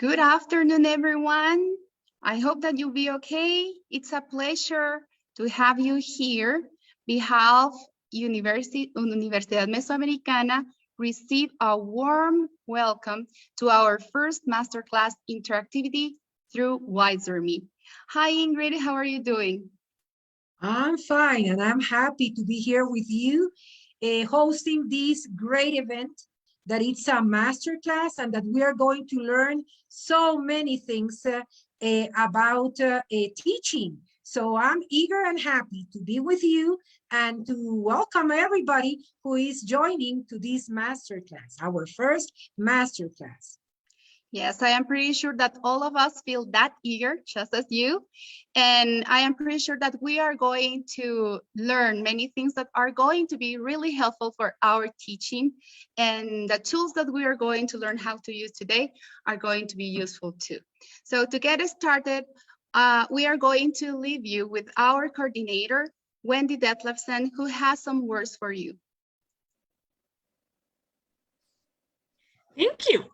Good afternoon, everyone. I hope that you'll be okay. It's a pleasure to have you here. Behalf Universidad Mesoamericana, receive a warm welcome to our first masterclass interactivity through Wizer Me. Hi, Ingrid, how are you doing? I'm fine, and I'm happy to be here with you, hosting this great event that it's a masterclass and that we are going to learn so many things about teaching. So I'm eager and happy to be with you and to welcome everybody who is joining to this masterclass, our first masterclass. Yes, I am pretty sure that all of us feel that eager, just as you. And I am pretty sure that we are going to learn many things that are going to be really helpful for our teaching. And the tools that we are going to learn how to use today are going to be useful too. So to get started, we are going to leave you with our coordinator, Wendy Detlefsen, who has some words for you. Thank you.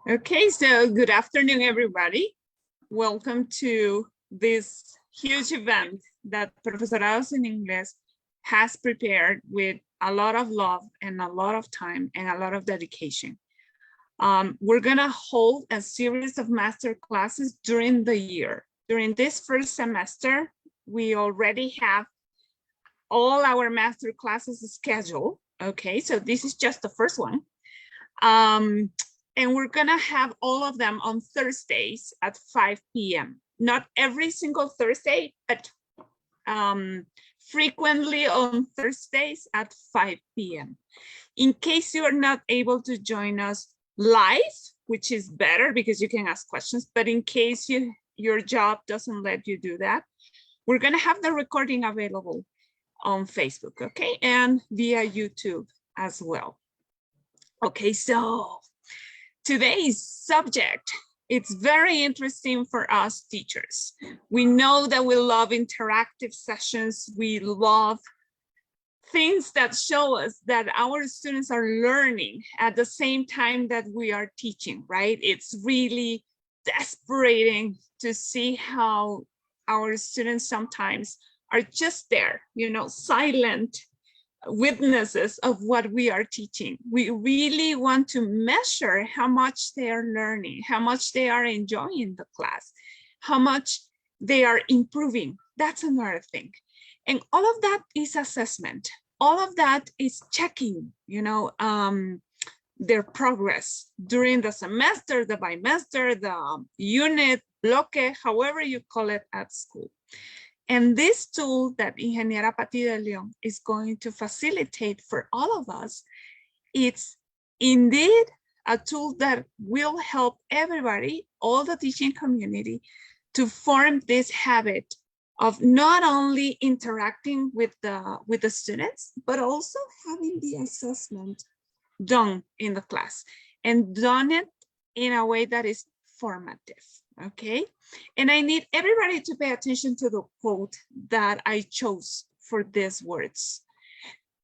Okay, so good afternoon, everybody. Welcome to this huge event that Profesorados in Inglés has prepared with a lot of love and a lot of time and a lot of dedication. We're gonna hold a series of master classes during the year. During this first semester, we already have all our master classes scheduled. Okay, so this is just the first one. And we're gonna have all of them on Thursdays at 5 p.m. Not every single Thursday, but frequently on Thursdays at 5 p.m. In case you are not able to join us live, which is better because you can ask questions, but in case your job doesn't let you do that, we're gonna have the recording available on Facebook, okay? And via YouTube as well. Okay, so today's subject, it's very interesting for us teachers. We know that we love interactive sessions. We love things that show us that our students are learning at the same time that we are teaching, right? It's really desperate to see how our students sometimes are just there, you know, silent witnesses of what we are teaching. We really want to measure how much they are learning, how much they are enjoying the class, how much they are improving. That's another thing. And all of that is assessment. All of that is checking, you know, their progress during the semester, the bimester, the unit, bloque, however you call it at school. And this tool that Ingeniera Patricia de León is going to facilitate for all of us, it's indeed a tool that will help everybody, all the teaching community, to form this habit of not only interacting with the students, but also having the assessment done in the class and done it in a way that is formative. Okay, and I need everybody to pay attention to the quote that I chose for these words.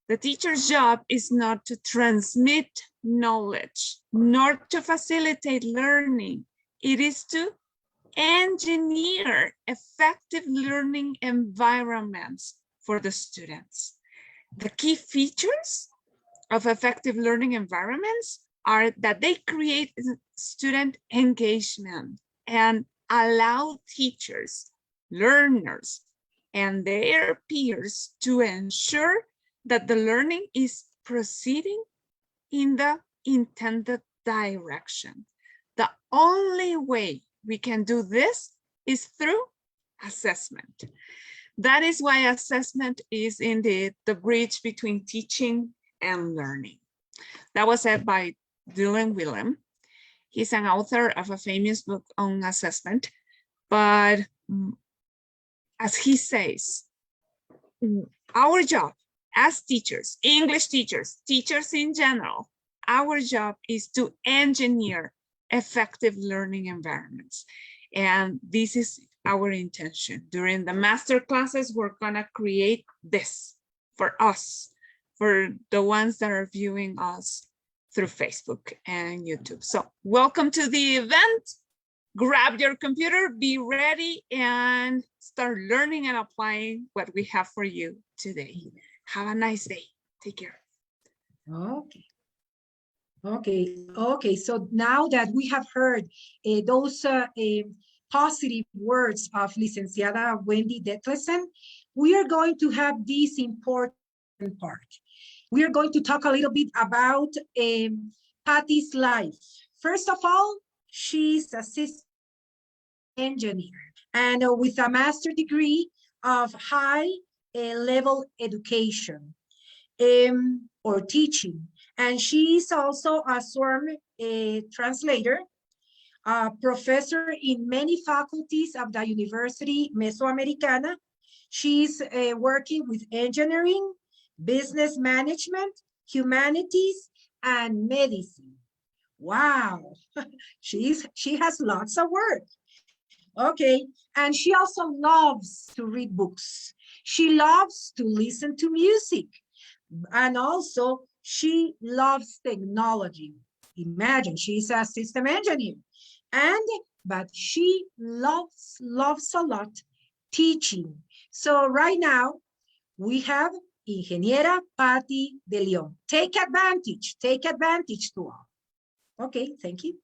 The teacher's job is not to transmit knowledge, nor to facilitate learning. It is to engineer effective learning environments for the students. The key features of effective learning environments are that they create student engagement and allow teachers, learners, and their peers to ensure that the learning is proceeding in the intended direction. The only way we can do this is through assessment. That is why assessment is indeed the bridge between teaching and learning. That was said by Dylan Wiliam. He's an author of a famous book on assessment, but as he says, our job as teachers, English teachers, teachers in general, our job is to engineer effective learning environments. And this is our intention. During the master classes, we're gonna create this for us, for the ones that are viewing us through Facebook and YouTube. So welcome to the event. grab your computer, be ready, and start learning and applying what we have for you today. Have a nice day. Take care. Okay. Okay. So now that we have heard those positive words of Licenciada Wendy Detlesen, we are going to have this important part. We are going to talk a little bit about Patty's life. First of all, she's a system engineer and with a master's degree of high level education or teaching. And she is also a sworn translator, a professor in many faculties of the University Mesoamericana. She's working with engineering, business management, humanities, and medicine. Wow, she has lots of work. Okay, and she also loves to read books. She loves to listen to music. And also, she loves technology. Imagine, she's a system engineer. But she loves a lot teaching. So right now, we have Ingeniera Patty de León. Take advantage to all. Okay, thank you.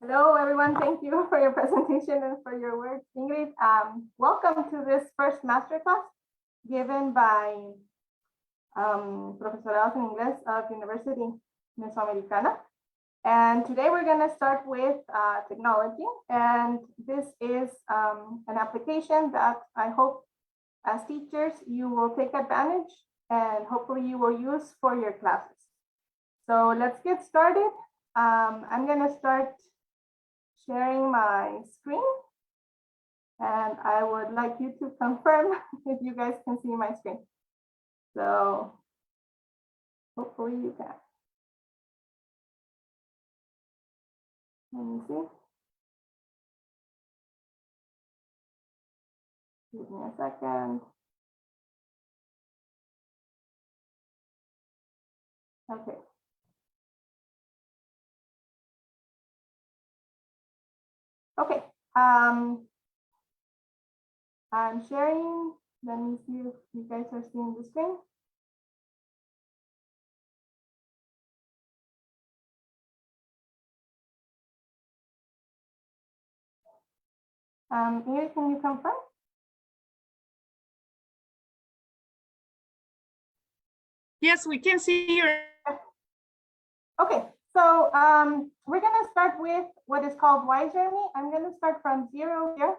Hello, everyone. Thank you for your presentation and for your words, Ingrid. Welcome to this first masterclass given by Profesorados in Inglés of University Mesoamericana. And today we're going to start with technology. And this is an application that I hope as teachers you will take advantage and hopefully you will use for your classes. So let's get started. I'm going to start sharing my screen. And I would like you to confirm if you guys can see my screen. So hopefully you can. Let me see. Give me a second. Okay. Okay. I'm sharing. Let me see if you guys are seeing the screen. Here, can you confirm? Yes, we can see your. Okay, so we're going to start with what is called Wizer Me. I'm going to start from 0 here,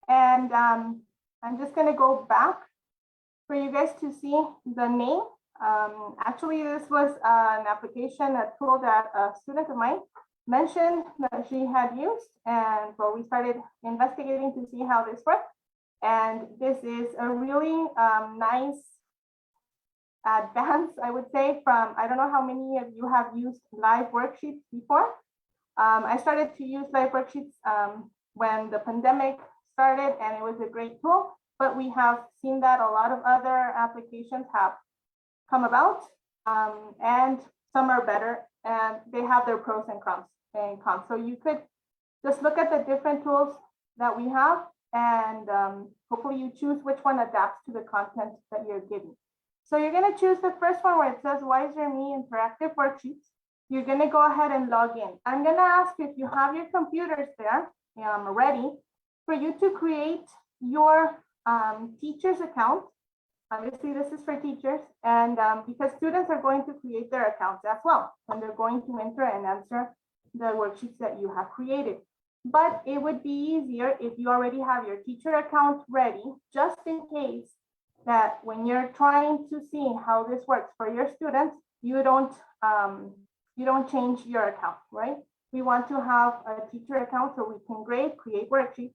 and I'm just going to go back for you guys to see the name. Actually, this was an application, a tool that a student of mine mentioned that she had used, and so we started investigating to see how this worked. And this is a really nice advance, I would say, from, I don't know how many of you have used live worksheets before. I started to use live worksheets when the pandemic started, and it was a great tool, but we have seen that a lot of other applications have come about, and some are better, and they have their pros and cons. So you could just look at the different tools that we have, and hopefully you choose which one adapts to the content that you're getting. So you're going to choose the first one where it says Wizer Me Interactive Worksheets. You're going to go ahead and log in. I'm going to ask if you have your computers there ready for you to create your teacher's account. Obviously, this is for teachers, and because students are going to create their accounts as well, and they're going to enter and answer the worksheets that you have created. But it would be easier if you already have your teacher account ready, just in case that when you're trying to see how this works for your students, you don't change your account, right? We want to have a teacher account so we can create worksheets.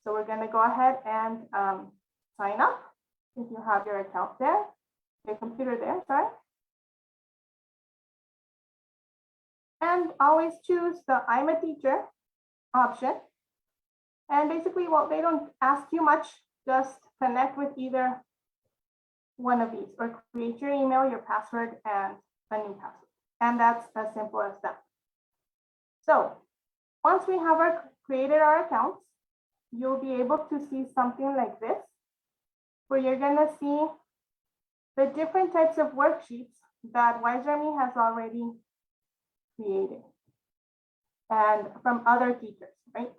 So we're going to go ahead and sign up if you have your account there, your computer there, sorry. And always choose the I'm a teacher option. And basically, well, they don't ask you much, just connect with either one of these or create your email, your password, and a new password. And that's as simple as that. So once we have created our accounts, you'll be able to see something like this, where you're gonna see the different types of worksheets that Wizer Me has already created and from other teachers, right?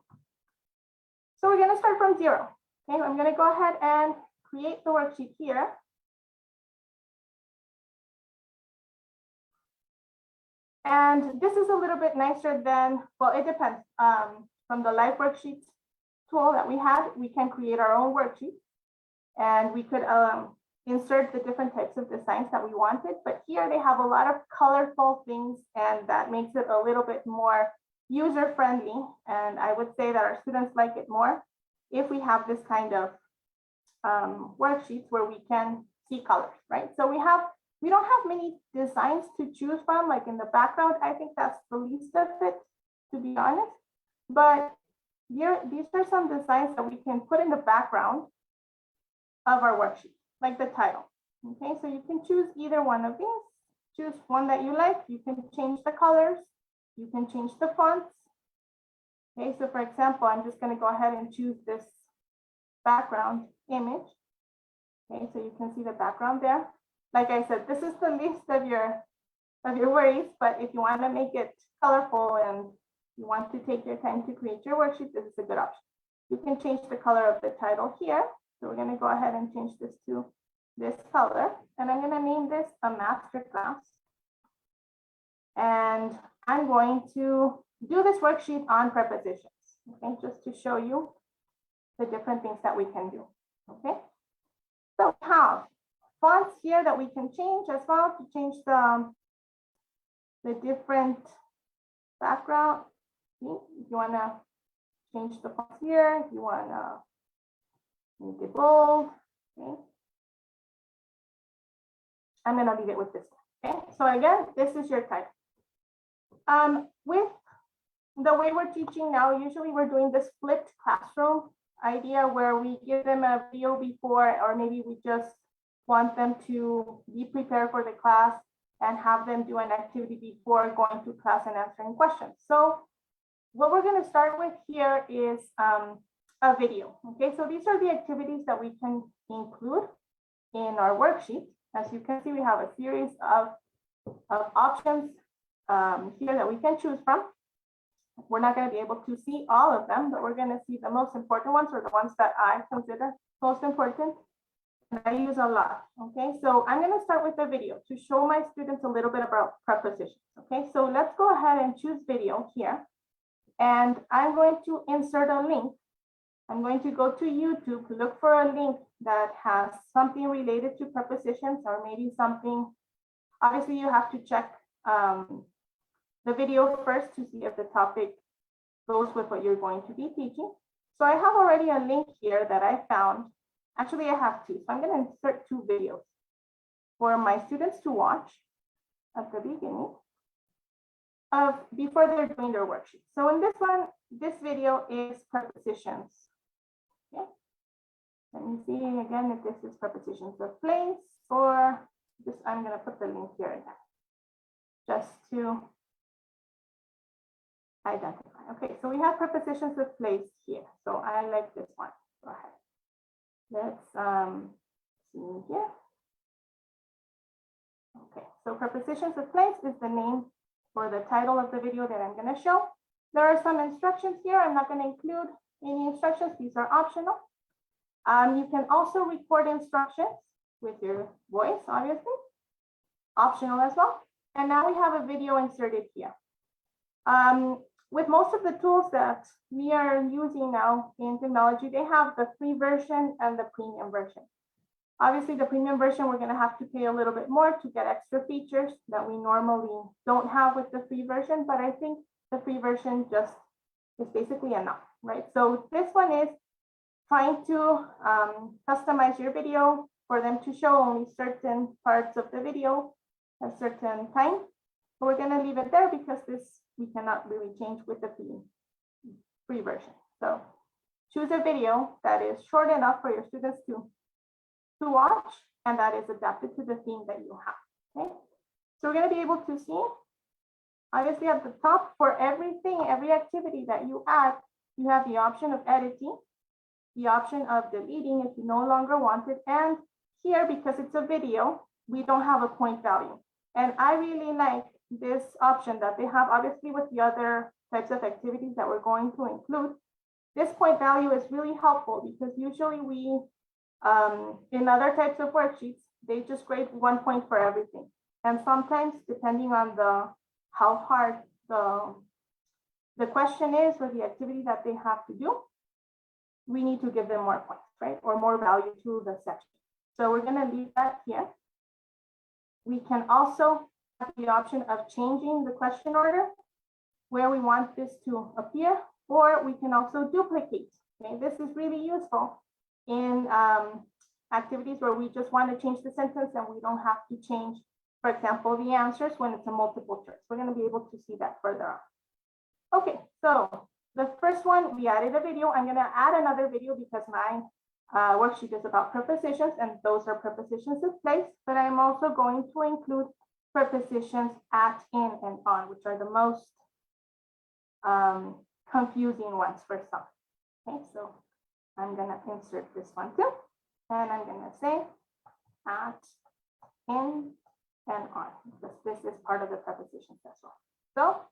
So we're gonna start from 0. Okay, I'm gonna go ahead and create the worksheet here. And this is a little bit nicer than, well, it depends. From the live worksheets tool that we had, we can create our own worksheet and we could insert the different types of designs that we wanted. But here they have a lot of colorful things, and that makes it a little bit more user-friendly. And I would say that our students like it more if we have this kind of worksheets where we can see colors, right? So we don't have many designs to choose from, like in the background. I think that's the least of it, to be honest. But here, these are some designs that we can put in the background of our worksheet, like the title. Okay, so you can choose either one of these. Choose one that you like. You can change the colors. You can change the fonts. Okay, so for example, I'm just going to go ahead and choose this background image. Okay, so you can see the background there. Like I said, this is the least of your worries, but if you want to make it colorful and you want to take your time to create your worksheet, this is a good option. You can change the color of the title here. So we're going to go ahead and change this to this color, and I'm going to name this a MasterClass. And I'm going to do this worksheet on prepositions, okay, just to show you the different things that we can do, okay? So we have fonts here that we can change as well to change the different background. If you want to change the fonts here, if you want to make it bold, okay? I'm going to leave it with this one, okay? So again, this is your title. With the way we're teaching now, usually we're doing this flipped classroom idea where we give them a video before, or maybe we just want them to be prepared for the class and have them do an activity before going to class and answering questions. So what we're going to start with here is a video. Okay, so these are the activities that we can include in our worksheet. As you can see, we have a series of options here that we can choose from. We're not going to be able to see all of them, but we're going to see the most important ones, or the ones that I consider most important and I use a lot. Okay, so I'm going to start with the video to show my students a little bit about prepositions. Okay, so let's go ahead and choose video here. And I'm going to insert a link. I'm going to go to YouTube to look for a link that has something related to prepositions, or maybe something. Obviously, you have to check the video first to see if the topic goes with what you're going to be teaching. So I have already a link here that I found. Actually, I have two. So I'm going to insert two videos for my students to watch at the beginning before they're doing their worksheet. So in this one, this video is prepositions. Okay. Let me see again if this is prepositions of place, or just I'm going to put the link here again, just to identify. Okay, so we have prepositions of place here. So I like this one. Go ahead. Let's see here. Okay, so prepositions of place is the name for the title of the video that I'm going to show. There are some instructions here. I'm not going to include any instructions. These are optional. You can also record instructions with your voice, obviously. Optional as well. And now we have a video inserted here. With most of the tools that we are using now in technology, they have the free version and the premium version. Obviously, the premium version, we're going to have to pay a little bit more to get extra features that we normally don't have with the free version, but I think the free version just is basically enough, right? So this one is trying to customize your video for them to show only certain parts of the video at a certain time. But we're going to leave it there because this we cannot really change with the free version. So choose a video that is short enough for your students to watch, and that is adapted to the theme that you have. Okay, so we're going to be able to see obviously at the top for everything, every activity that you add, you have the option of editing, the option of deleting if you no longer want it. And here, because it's a video, we don't have a point value. And I really like this option that they have, obviously with the other types of activities that we're going to include. This point value is really helpful because usually we, in other types of worksheets, they just grade 1 point for everything. And sometimes, depending on how hard the question is or the activity that they have to do, we need to give them more points, right? Or more value to the section. So we're gonna leave that here. We can also have the option of changing the question order where we want this to appear, or we can also duplicate. Okay, this is really useful in activities where we just want to change the sentence and we don't have to change, for example, the answers when it's a multiple choice. We're going to be able to see that further on. Okay, so the first one, we added a video. I'm going to add another video because my worksheet is about prepositions, and those are prepositions of place, but I'm also going to include prepositions at, in, and on, which are the most confusing ones for some. Okay, so I'm going to insert this one too, and I'm going to say at, in, and on, because this is part of the prepositions as well. So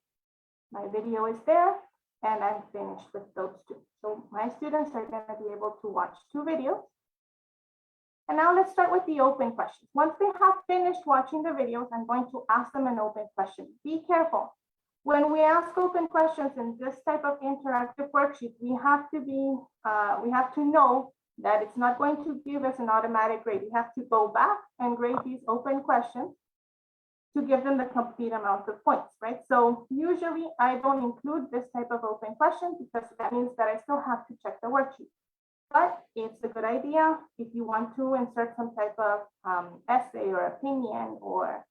my video is there, and I'm finished with those two. So my students are going to be able to watch 2 videos. And now let's start with the open questions. Once they have finished watching the videos, I'm going to ask them an open question. Be careful. When we ask open questions in this type of interactive worksheet, we have to know that it's not going to give us an automatic grade. We have to go back and grade these open questions to give them the complete amount of points, right? So usually I don't include this type of open question because that means that I still have to check the worksheet. But it's a good idea if you want to insert some type of essay or opinion or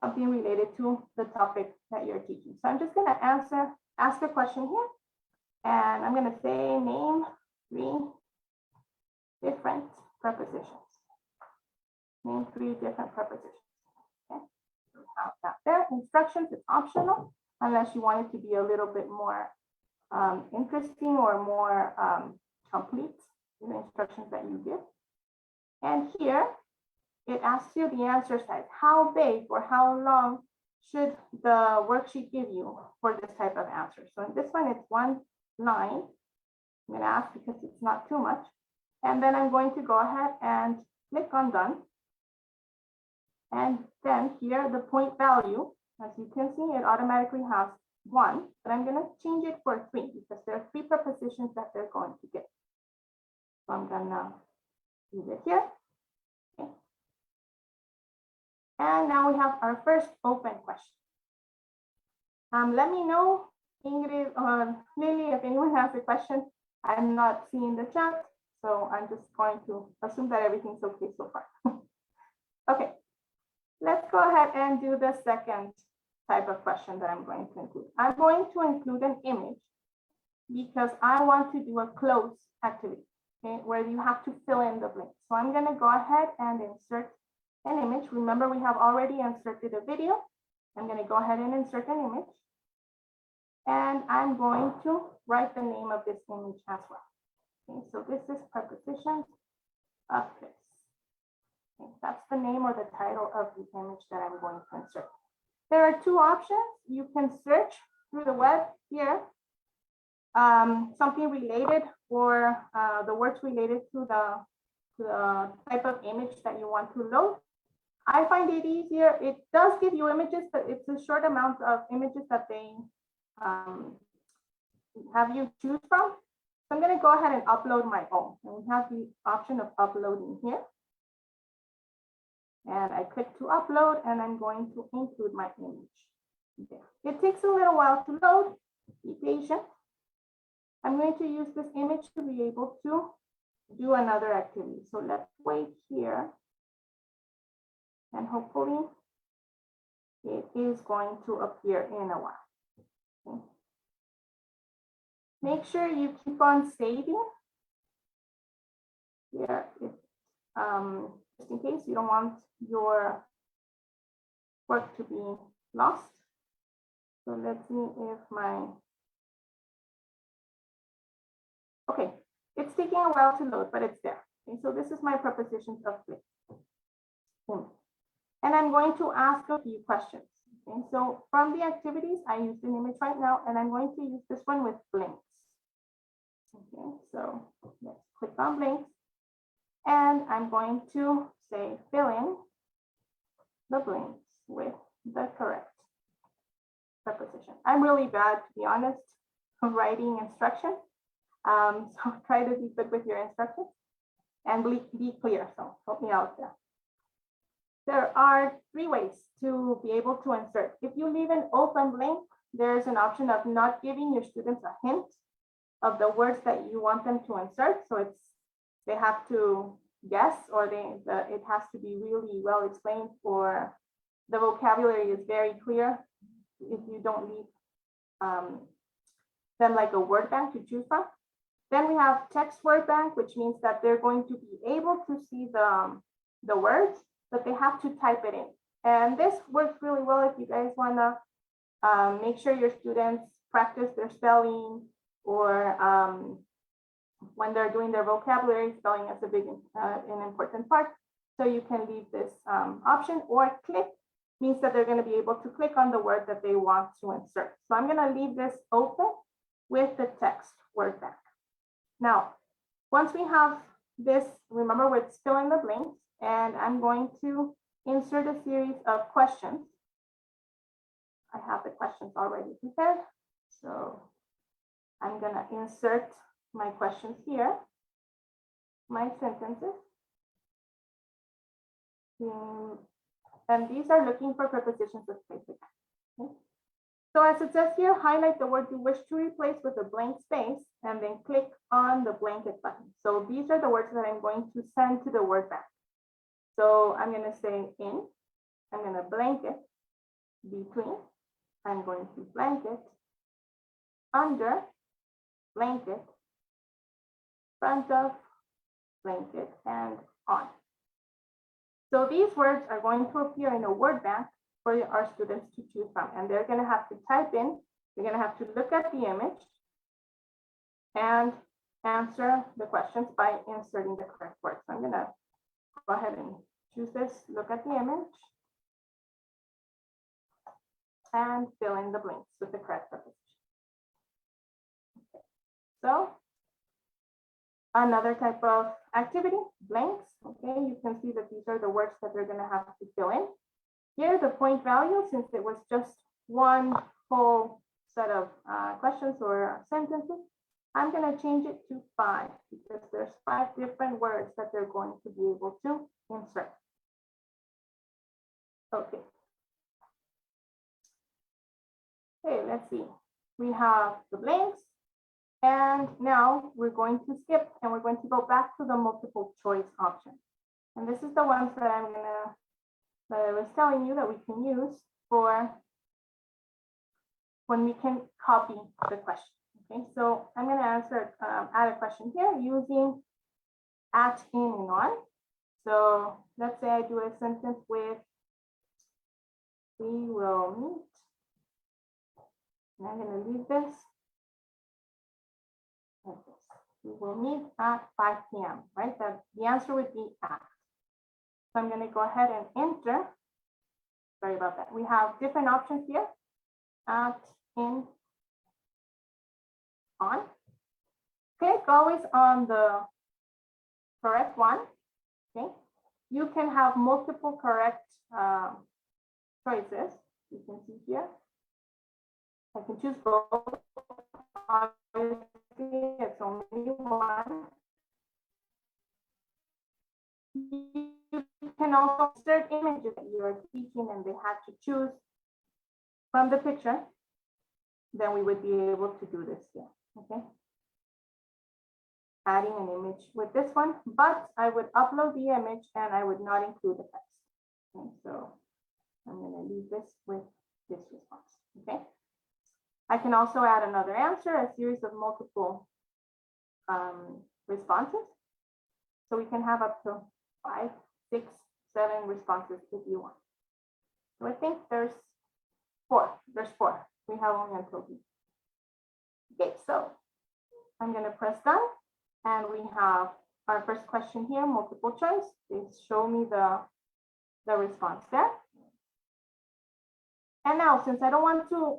something related to the topic that you're teaching. So I'm just going to ask a question here, and I'm going to say name 3 different prepositions. Name 3 different prepositions. Okay, out that there. Instructions is optional unless you want it to be a little bit more interesting or more complete in the instructions that you give. And here it asks you the answer size. How big or how long should the worksheet give you for this type of answer? So in this one, it's 1 line. I'm going to ask because it's not too much. And then I'm going to go ahead and click on done. And then here, the point value, as you can see, it automatically has 1, but I'm going to change it for 3 because there are 3 prepositions that they're going to get. So I'm going to leave it here. Okay. And now we have our first open question. Let me know, Ingrid or Lily, if anyone has a question. I'm not seeing the chat, so I'm just going to assume that everything's okay so far. Okay, let's go ahead and do the second type of question that I'm going to include. I'm going to include an image because I want to do a close activity, okay, where you have to fill in the blanks. So I'm going to go ahead and insert an image. Remember, we have already inserted a video. I'm going to go ahead and insert an image. And I'm going to write the name of this image as well. Okay, so this is prepositions of place. Okay, that's the name or the title of the image that I'm going to insert. There are 2 options. You can search through the web here, something related or the words related to the type of image that you want to load. I find it easier. It does give you images, but it's a short amount of images that they have you choose from. So I'm going to go ahead and upload my own. And we have the option of uploading here. And I click to upload, and I'm going to include my image. Okay. It takes a little while to load. Be patient. I'm going to use this image to be able to do another activity. So let's wait here. And hopefully it is going to appear in a while. Okay. Make sure you keep on saving here, just in case you don't want your work to be lost. So let's see if okay, it's taking a while to load, but it's there. Okay, so this is my prepositions of place. And I'm going to ask a few questions. Okay, so from the activities, I used an image right now, and I'm going to use this one with blinks. Okay, so let's click on blinks, and I'm going to say fill in the blinks with the correct preposition. I'm really bad, to be honest, writing instructions. So try to be good with your instructions and be clear. So help me out there. There are 3 ways to be able to insert. If you leave an open blank, there's an option of not giving your students a hint of the words that you want them to insert. So they have to guess, or it has to be really well explained, or the vocabulary is very clear if you don't leave them like a word bank to choose from. Then we have text word bank, which means that they're going to be able to see the words, but they have to type it in. And this works really well if you guys want to make sure your students practice their spelling, or when they're doing their vocabulary, spelling is a big an important part. So you can leave this option, or click means that they're going to be able to click on the word that they want to insert. So I'm going to leave this open with the text word bank. Now, once we have this, remember we're still in the blanks, and I'm going to insert a series of questions. I have the questions already prepared. So I'm going to insert my questions here, my sentences. And these are looking for prepositions of place again. Okay. So as it says here, highlight the word you wish to replace with a blank space, and then click on the blanket button. So these are the words that I'm going to send to the word bank. So I'm going to say in, I'm going to blanket, between, I'm going to blanket, under, blanket, front of, blanket, and on. So these words are going to appear in a word bank for our students to choose from, and they're going to have to type in, they're going to have to look at the image and answer the questions by inserting the correct word. So I'm going to go ahead and choose this, look at the image, and fill in the blanks with the correct preposition. Okay. So another type of activity, blanks. Okay, you can see that these are the words that they're going to have to fill in. Here, the point value, since it was just one whole set of questions or sentences, I'm going to change it to 5, because there's 5 different words that they're going to be able to insert. Okay. Okay, let's see. We have the blanks, and now we're going to skip, and we're going to go back to the multiple choice option. And this is the ones that I was telling you that we can use for when we can copy the question. Okay, so I'm going to add a question here using at, in, and on. So let's say I do a sentence with, we will meet. And I'm going to leave this like this. We will meet at 5 p.m., right? That the answer would be at. So I'm going to go ahead and enter. Sorry about that. We have different options here. At, in, on. Click always on the correct one. Okay. You can have multiple correct choices. You can see here. I can choose both. Obviously, it's only one. You can also insert images that you are teaching, and they have to choose from the picture. Then we would be able to do this here. Okay. Adding an image with this one, but I would upload the image and I would not include the text. Okay, so I'm going to leave this with this response. Okay. I can also add another answer, a series of multiple responses. So we can have up to 5, 6, 7 responses if you want. So I think there's 4. There's 4. We have only until B. Okay, so I'm going to press done. And we have our first question here, multiple choice. Please show me the response there. And now, since I don't want to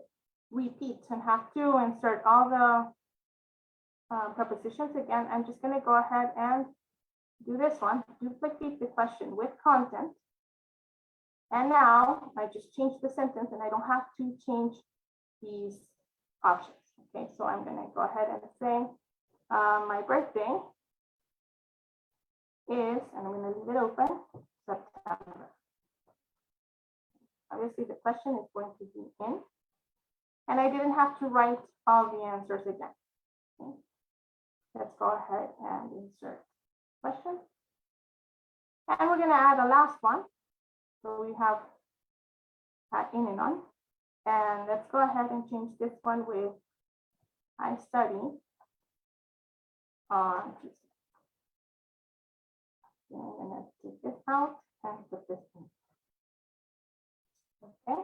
repeat and have to insert all the prepositions again, I'm just going to go ahead and do this one, duplicate the question with content. And now I just change the sentence and I don't have to change these options. Okay, so I'm going to go ahead and say my birthday is, and I'm going to leave it open, September. Obviously, the question is going to be in, and I didn't have to write all the answers again. Okay. Let's go ahead and insert question. And we're going to add a last one. So we have in and on. And let's go ahead and change this one with I study on Tuesday. Okay, I'm going to take this out and put this in. Okay.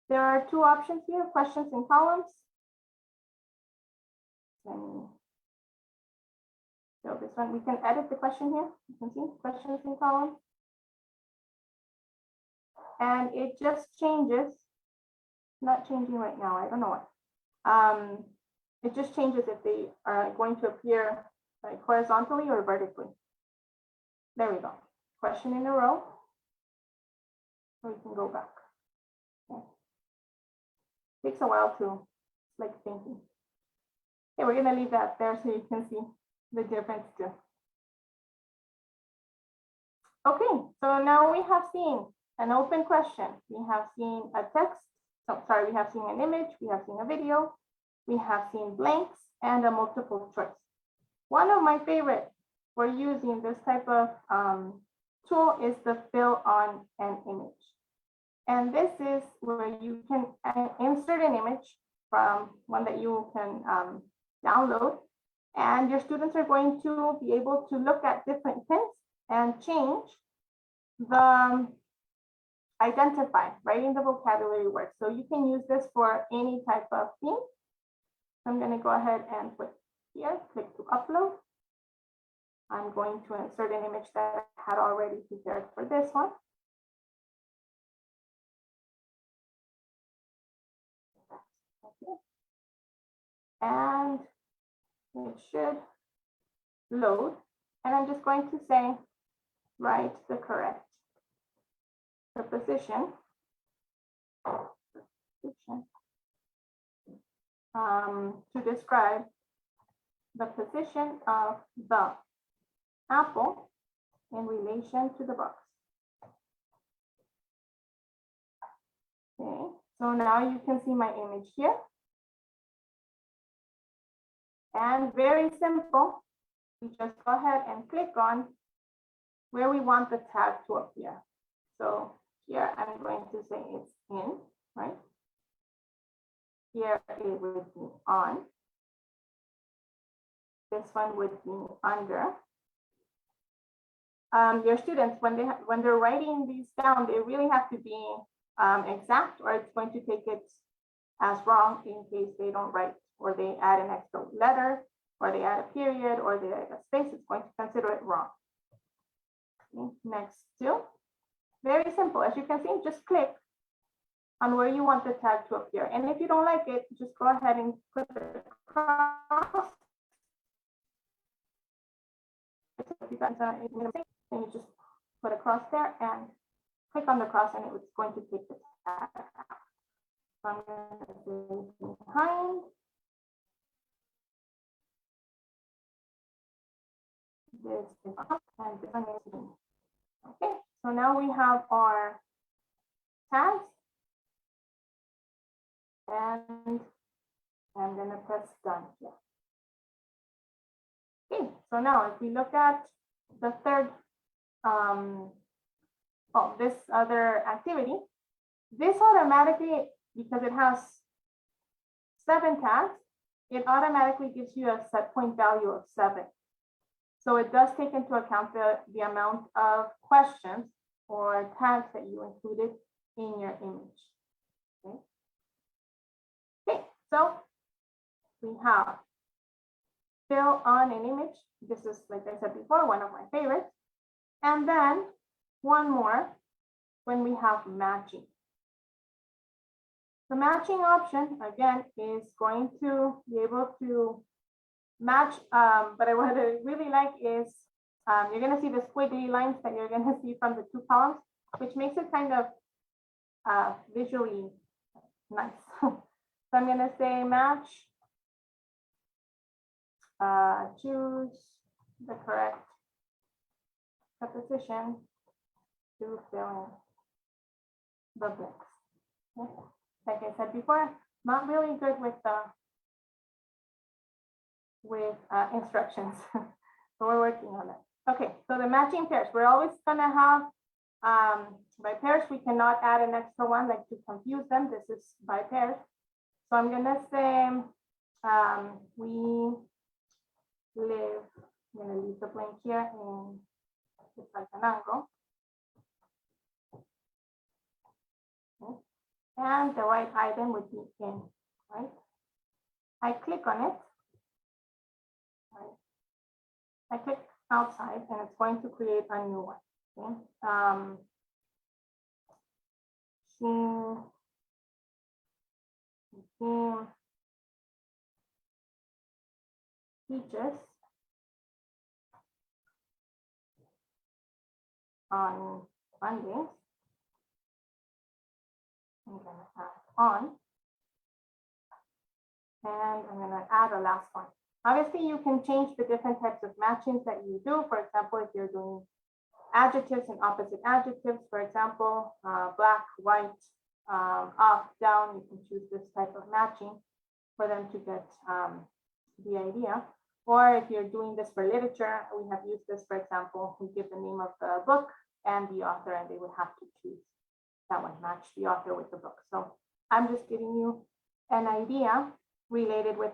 There are two options here, questions and columns. Let me show this one. We can edit the question here. You can see questions and columns. And it just changes, not changing right now, I don't know what. It just changes if they are going to appear like horizontally or vertically. There we go. Question in a row. We can go back. Okay. Takes a while to like thinking. Okay, we're gonna leave that there so you can see the difference too. Okay, so now we have seen an open question. We have seen a text. So sorry, we have seen an image. We have seen a video. We have seen blanks and a multiple choice. One of my favorite for using this type of tool is the fill on an image. And this is where you can insert an image from one that you can download. And your students are going to be able to look at different pins and change the identify, writing the vocabulary word. So you can use this for any type of theme. I'm going to go ahead and put here, click to upload. I'm going to insert an image that I had already prepared for this one. Okay. And it should load. And I'm just going to say, write the correct preposition. To describe the position of the apple in relation to the box. Okay, so now you can see my image here. And very simple, we just go ahead and click on where we want the tag to appear. So here I'm going to say it's in, right? Here it would be on. This one would be under. Your students, when they're writing these down, they really have to be exact, or it's going to take it as wrong in case they don't write, or they add an extra letter, or they add a period, or they add a space. It's going to consider it wrong. Okay, next two. Very simple. As you can see, just click on where you want the tag to appear. And if you don't like it, just go ahead and put it across. And you just put a cross there and click on the cross, and it's going to take the tag out. So I'm going to say behind. This is up and this one is in. Okay, so now we have our tags. And I'm going to press done here. Okay, so now if we look at the third, this other activity, this automatically, because it has 7 tags, it automatically gives you a set point value of 7. So it does take into account the amount of questions or tags that you included in your image. Okay. So we have fill on an image. This is, like I said before, one of my favorites. And then one more when we have matching. The matching option, again, is going to be able to match, but what I really like is you're going to see the squiggly lines that you're going to see from the two columns, which makes it kind of visually nice. So I'm going to say match, choose the correct preposition to fill in the blanks. Okay. Like I said before, not really good with instructions, but we're working on it. Okay, so the matching pairs, we're always gonna have, by pairs, we cannot add an extra one like to confuse them. This is by pairs. So I'm gonna say, we live, I'm gonna leave the blank here in Quetzaltenango. Okay. And the right item would be in, right? I click on it. Right. I click outside and it's going to create a new one. Okay. Teaches on Mondays. I'm going to add on, and I'm going to add a last one. Obviously, you can change the different types of matchings that you do. For example, if you're doing adjectives and opposite adjectives, for example, black, white, up, down, you can choose this type of matching for them to get the idea. Or if you're doing this for literature, we have used this, for example, we give the name of the book and the author, and they would have to choose that one, match the author with the book. So I'm just giving you an idea related with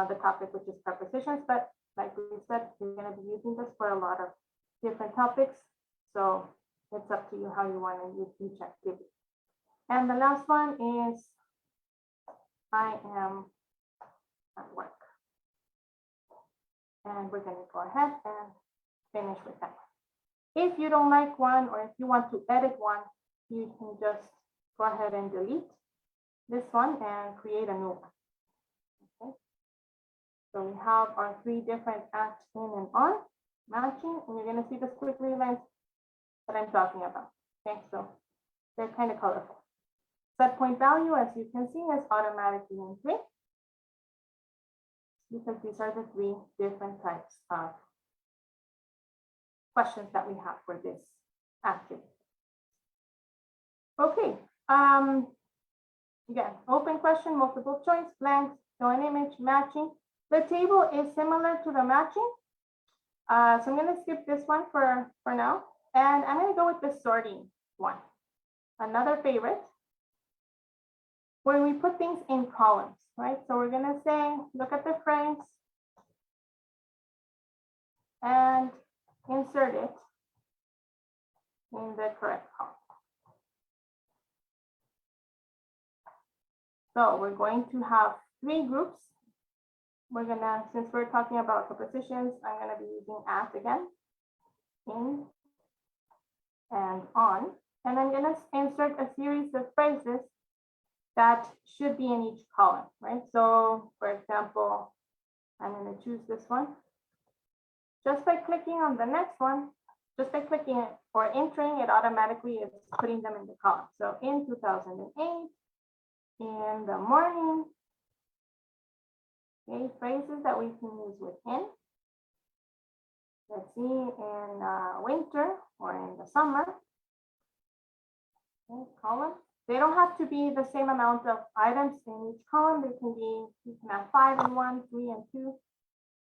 the topic, which is prepositions, but like we said, we're going to be using this for a lot of different topics. So it's up to you how you want to use each activity. And the last one is, I am at work. And we're going to go ahead and finish with that. If you don't like one, or if you want to edit one, you can just go ahead and delete this one and create a new one. Okay. So we have our three different at, in, and on matching, and you're going to see the squiggly lines that I'm talking about. Okay, so they're kind of colorful. Set point value, as you can see, is automatically in 3, because these are the 3 different types of questions that we have for this activity. Okay, again, open question, multiple choice, blanks, show an image, matching. The table is similar to the matching. So I'm going to skip this one for now, and I'm going to go with the sorting one. Another favorite, where we put things in columns, right? So we're going to say, look at the phrase and insert it in the correct column. So we're going to have 3 groups. We're gonna, since we're talking about prepositions, I'm gonna be using at again, in, and on. And I'm gonna insert a series of phrases that should be in each column, right? So for example, I'm gonna choose this one. Just by clicking on the next one, just by clicking it or entering it, automatically it's putting them in the column. So in 2008, in the morning, okay, phrases that we can use with in. Let's see, in winter or in the summer. Okay, column. They don't have to be the same amount of items in each column. They can be, you can have 5 in one, 3 and 2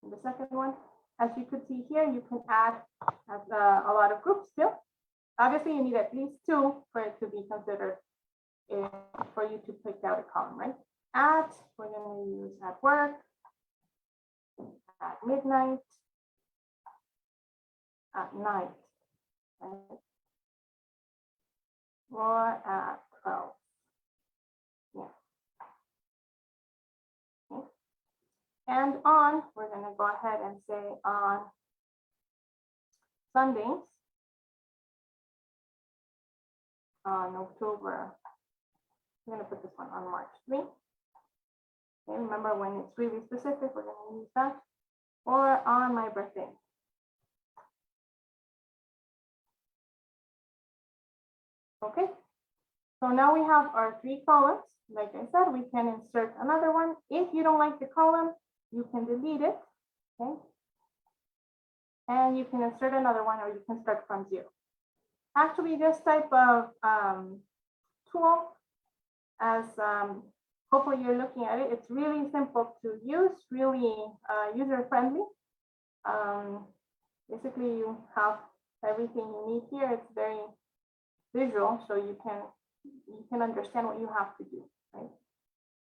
in the second one. As you could see here, you can add a lot of groups still. Obviously, you need at least 2 for it to be considered for you to pick out a column, right? At, we're going to use at work, at midnight, at night, right? Or at 12. Yeah. And on, we're going to go ahead and say on Sundays, on October, I'm going to put this one on March 3. Okay, remember when it's really specific, we're going to use that. Or on my birthday. Okay, so now we have our 3 columns. Like I said, we can insert another one. If you don't like the column, you can delete it. Okay, and you can insert another one, or you can start from 0. Actually, this type of tool, as hopefully you're looking at it, it's really simple to use, really user-friendly. Basically, you have everything you need here. It's very visual, so you can understand what you have to do, right?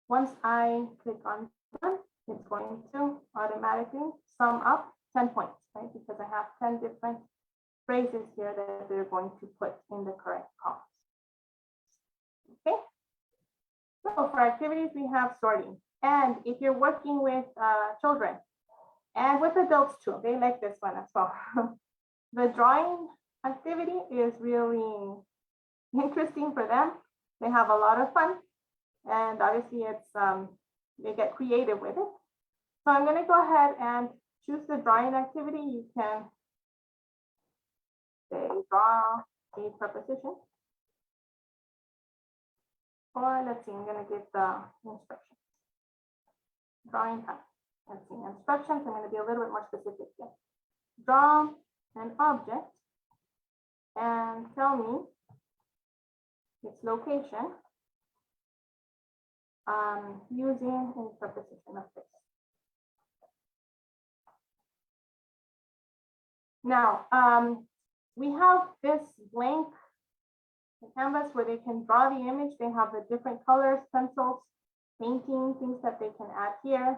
Once I click on done, it's going to automatically sum up 10 points, right? Because I have 10 different phrases here that they're going to put in the correct columns. Okay. So for activities, we have sorting. And if you're working with children and with adults too, they like this one as well. The drawing activity is really interesting for them. They have a lot of fun. And obviously it's they get creative with it. So I'm going to go ahead and choose the drawing activity. You can say draw a preposition. Or let's see, I'm going to give the instructions. Drawing time. Let's see, instructions. I'm going to be a little bit more specific here. Draw an object and tell me its location using a preposition of this. Now, we have this blank canvas where they can draw the image. They have the different colors, pencils, painting, things that they can add here.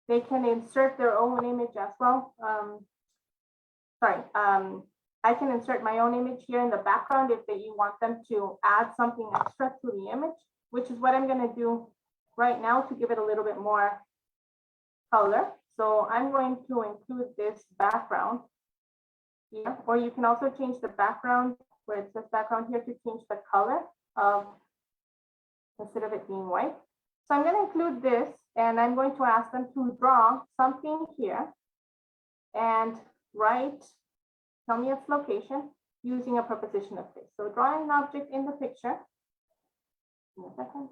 They can insert their own image as well. I can insert my own image here in the background if you want them to add something extra to the image, which is what I'm going to do right now to give it a little bit more color. So I'm going to include this background here, or you can also change the background where it says background here to change the color of, instead of it being white. So I'm going to include this, and I'm going to ask them to draw something here and write, tell me its location using a preposition of this. So drawing an object in the picture. Give me a second.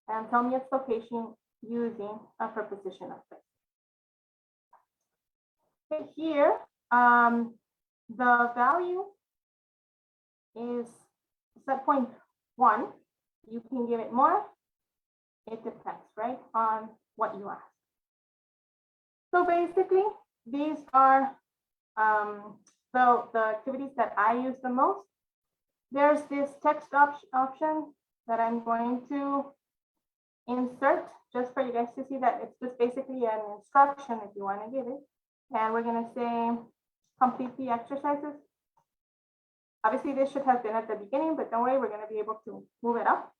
And tell me its location using a preposition of this. Okay, here, the value is set point 1. You can give it more. It depends, right, on what you ask. So basically, these are the activities that I use the most. There's this text option that I'm going to insert just for you guys to see that it's just basically an instruction if you want to give it. And we're going to say complete the exercises. Obviously, this should have been at the beginning, but don't worry, we're going to be able to move it up.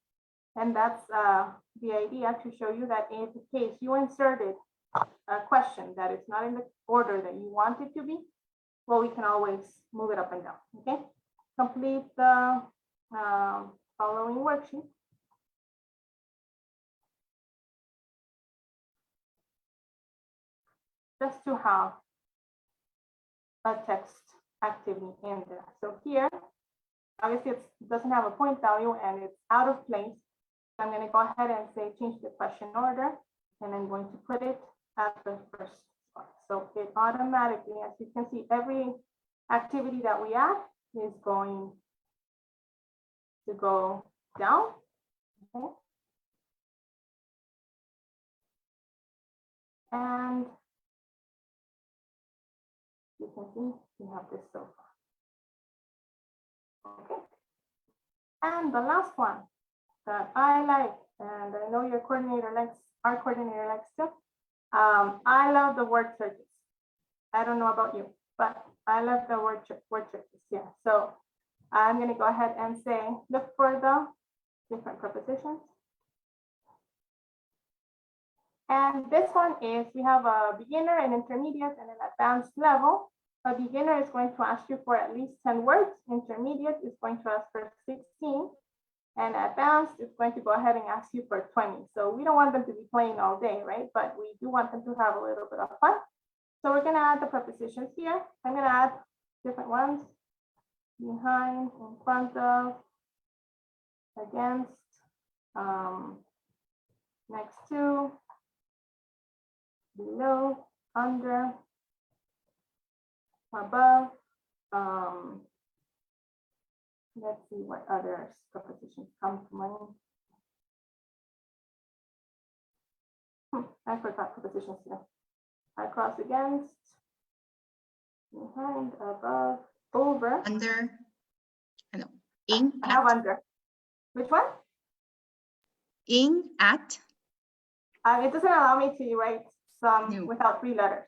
And that's the idea, to show you that in case you inserted a question that is not in the order that you want it to be, well, we can always move it up and down. Okay, complete the following worksheet. Just to have a text activity in there. So here, obviously it doesn't have a point value and it's out of place. So I'm going to go ahead and say change the question order, and I'm going to put it at the first spot. So it automatically, as you can see, every activity that we add is going to go down. Okay. And you can see we have this so far. Okay. And the last one that I like, and I know your coordinator likes, our coordinator likes too. I love the word searches. I don't know about you, but I love the word searches. Yeah. So I'm going to go ahead and say, look for the different prepositions. And this one is, we have a beginner, an intermediate, and an advanced level. A beginner is going to ask you for at least 10 words. Intermediate is going to ask for 16. And advanced is going to go ahead and ask you for 20. So we don't want them to be playing all day, right? But we do want them to have a little bit of fun. So we're gonna add the prepositions here. I'm gonna add different ones. Behind, in front of, against, next to, below, under, above. Let's see what other prepositions come to mind. I forgot prepositions here. Across, against, behind, above, over. Under, I know, in, I have at, under. Which one? in, at. It doesn't allow me to write some No. without 3 letters.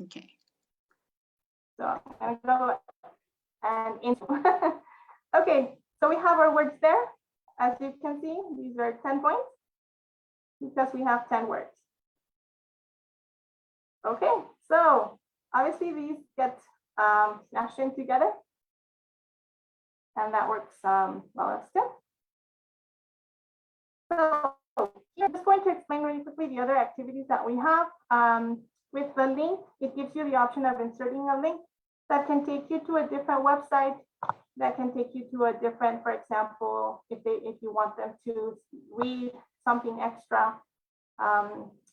Okay. So I'm gonna go and into. Okay, so we have our words there. As you can see, these are 10 points because we have 10 words. Okay, so obviously these get smashed in together. And that works well as good. So I'm just going to explain really quickly the other activities that we have. With the link, it gives you the option of inserting a link that can take you to a different website, that can take you to a different, for example, if you want them to read something extra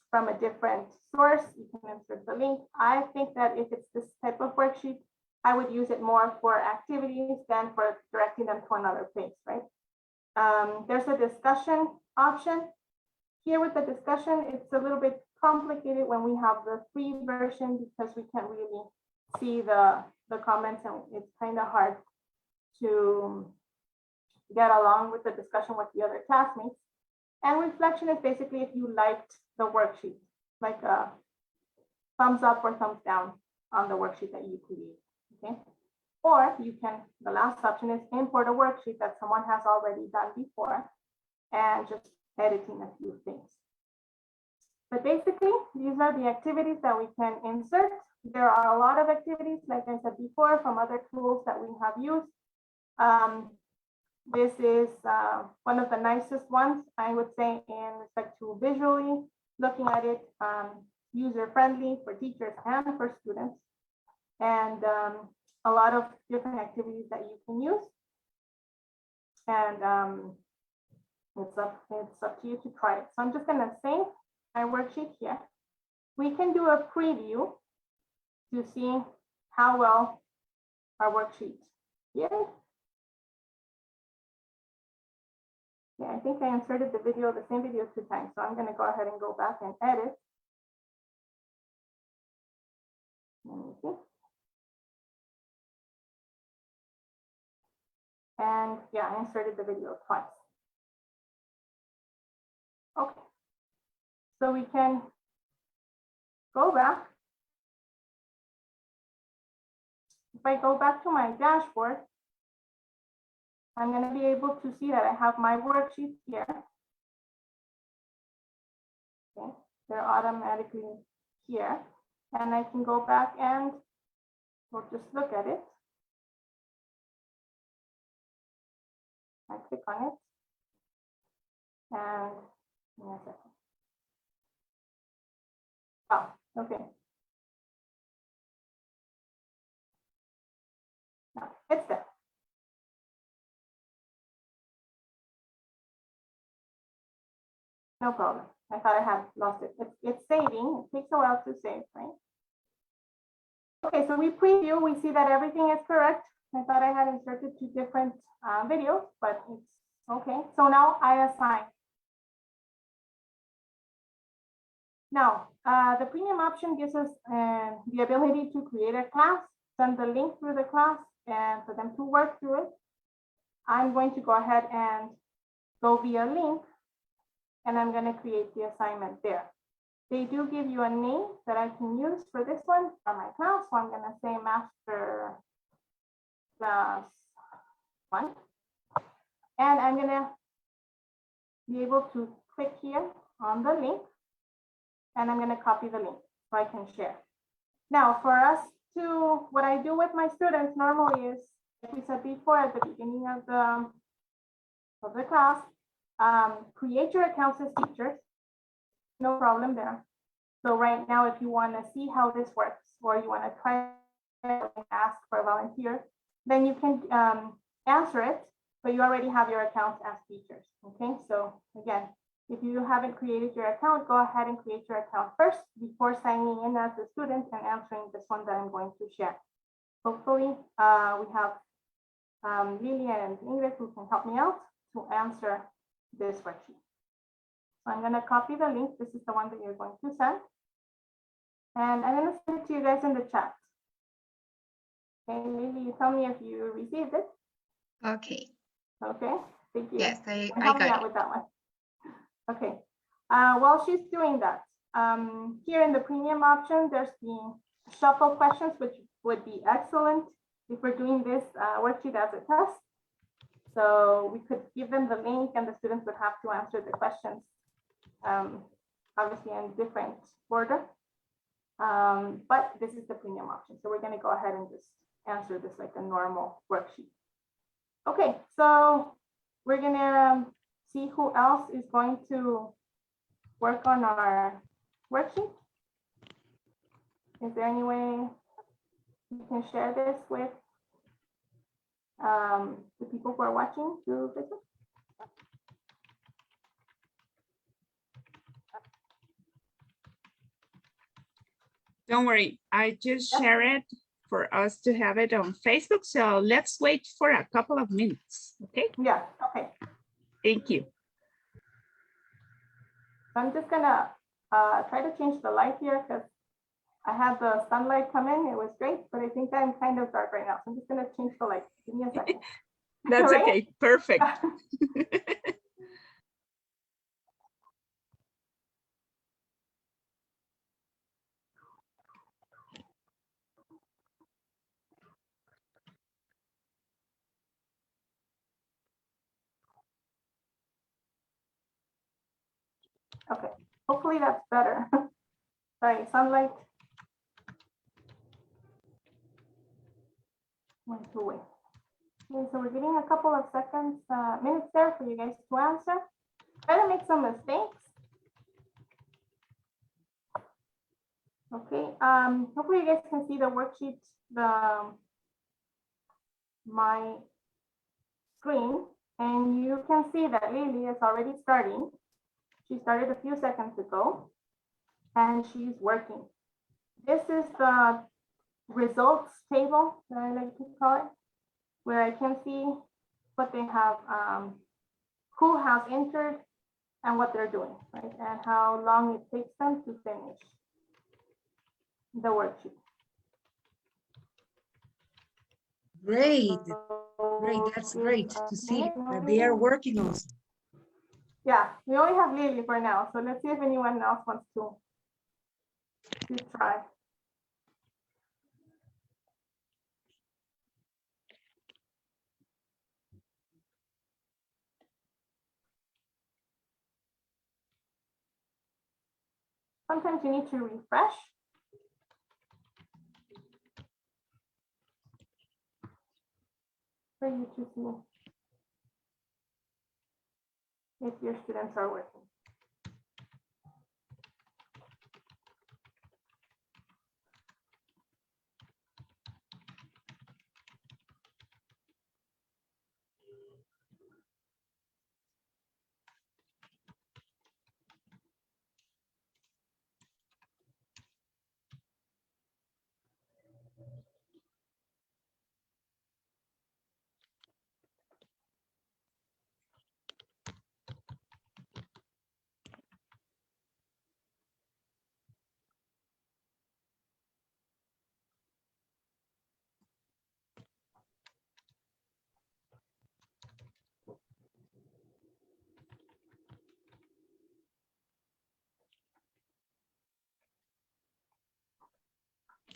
from a different source, you can insert the link. I think that if it's this type of worksheet, I would use it more for activities than for directing them to another page, right? There's a discussion option. Here with the discussion, it's a little bit complicated when we have the free version because we can't really see the comments and it's kind of hard to get along with the discussion with the other classmates. And reflection is basically if you liked the worksheet, like a thumbs up or thumbs down on the worksheet that you create, okay? Or you can, the last option is import a worksheet that someone has already done before and just editing a few things. But basically, these are the activities that we can insert. There are a lot of activities, like I said before, from other tools that we have used. This is one of the nicest ones, I would say, in respect to visually looking at it, user-friendly for teachers and for students. And a lot of different activities that you can use. And it's up to you to try it. So I'm just gonna save my worksheet here. We can do a preview to see how well our worksheet is. Yeah, I think I inserted the same video 2 times. So I'm gonna go ahead and go back and edit. Let me see. And yeah, I inserted the video twice. Okay, so we can go back. If I go back to my dashboard, I'm going to be able to see that I have my worksheets here. Okay, they're automatically here. And I can go back and we'll just look at it. I click on it. And give me a second. Oh, okay. No, it's there. No problem. I thought I had lost it. It's saving. It takes a while to save, right? Okay, so we preview. We see that everything is correct. I thought I had inserted 2 different videos, but it's okay. So now I assign. Now, the premium option gives us the ability to create a class, send the link through the class, and for them to work through it. I'm going to go ahead and go via link, and I'm going to create the assignment there. They do give you a name that I can use for this one for my class. So I'm going to say MasterClass 1. And I'm going to be able to click here on the link. and I'm going to copy the link so I can share. Now, for us to, what I do with my students normally is, like we said before at the beginning of the class, create your accounts as teachers. No problem there. So right now, if you want to see how this works, or you want to try and ask for a volunteer, then you can answer it, but you already have your accounts as teachers. Okay, so again, if you haven't created your account, go ahead and create your account first before signing in as a student and answering this one that I'm going to share. Hopefully, we have Lily and Inga who can help me out to answer this worksheet. So I'm going to copy the link. This is the one that you're going to send. And I'm going to send it to you guys in the chat. Okay, Lily, you tell me if you received it. Okay. Okay, thank you. Yes, I Help me got out it. with that one. Okay, while she's doing that, here in the premium option, there's the shuffle questions, which would be excellent if we're doing this worksheet as a test. So we could give them the link and the students would have to answer the questions, obviously in different order. But this is the premium option. So we're going to go ahead and just answer this like a normal worksheet. Okay, so we're going to see who else is going to work on our worksheet. Is there any way you can share this with the people who are watching through Facebook? Don't worry, I just share it for us to have it on Facebook. So let's wait for a couple of minutes, okay? Yeah, okay. Thank you. So I'm just gonna try to change the light here because I had the sunlight come in. It was great, but I think I'm kind of dark right now. So I'm just gonna change the light. Give me a second. That's Right? okay, perfect. Okay, hopefully that's better. Sorry, sunlight went away. Okay, so we're getting a couple of seconds, minutes there for you guys to answer. Try to make some mistakes. Okay, hopefully you guys can see the worksheet, my screen, and you can see that Lily is already starting. She started a few seconds ago, and she's working. This is the results table that I like to call it, where I can see what they have, who has entered and what they're doing, right? And how long it takes them to finish the worksheet. Great, great. That's great to see that they are working on. Yeah, we only have Lily for now, so let's see if anyone else wants to try. Sometimes you need to refresh. For you to see if your students are working.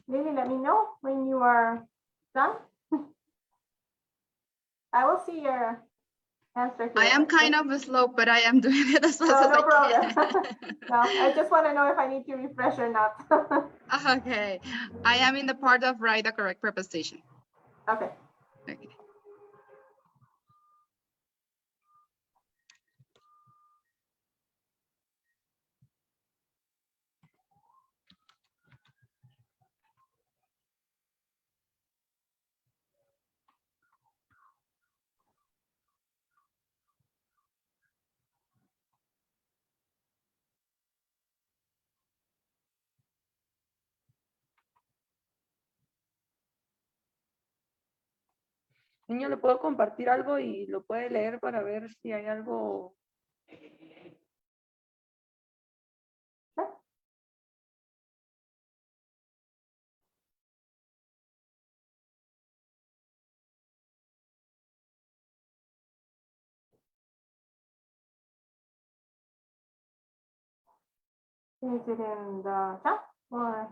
Lily, let me know when you are done. I will see your answer here. I am kind of slow, but I am doing it as fast as No I problem. can. No, I just want to know if I need to refresh or not. Okay, I am in the part of write the correct preposition. Okay. Okay. Niño, ¿le puedo compartir algo y lo puede leer para ver si hay algo? Is it in the chat or?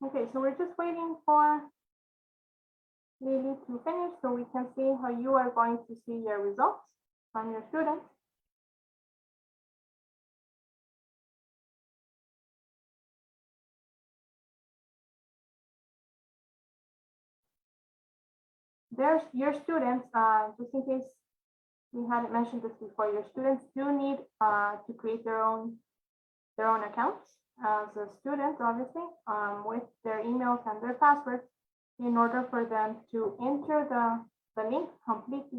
Okay, so we're just waiting for Lily to finish so we can see how you are going to see your results from your students. There's your students, just in case we hadn't mentioned this before, your students do need to create their own accounts as a student, obviously, with their emails and their passwords in order for them to enter the link, complete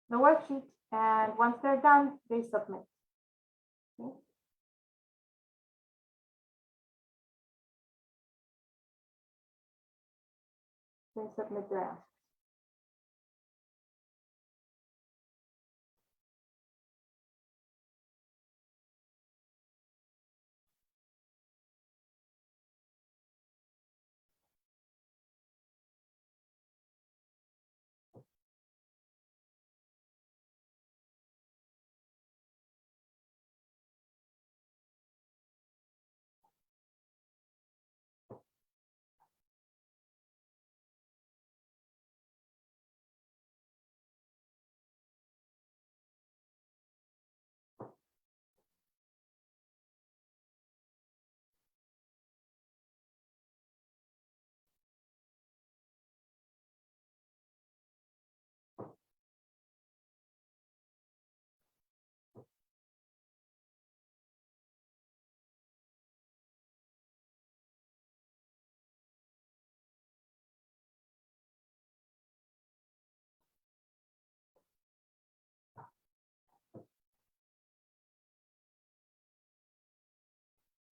the worksheet, and once they're done, they submit. Okay. They submit their answers.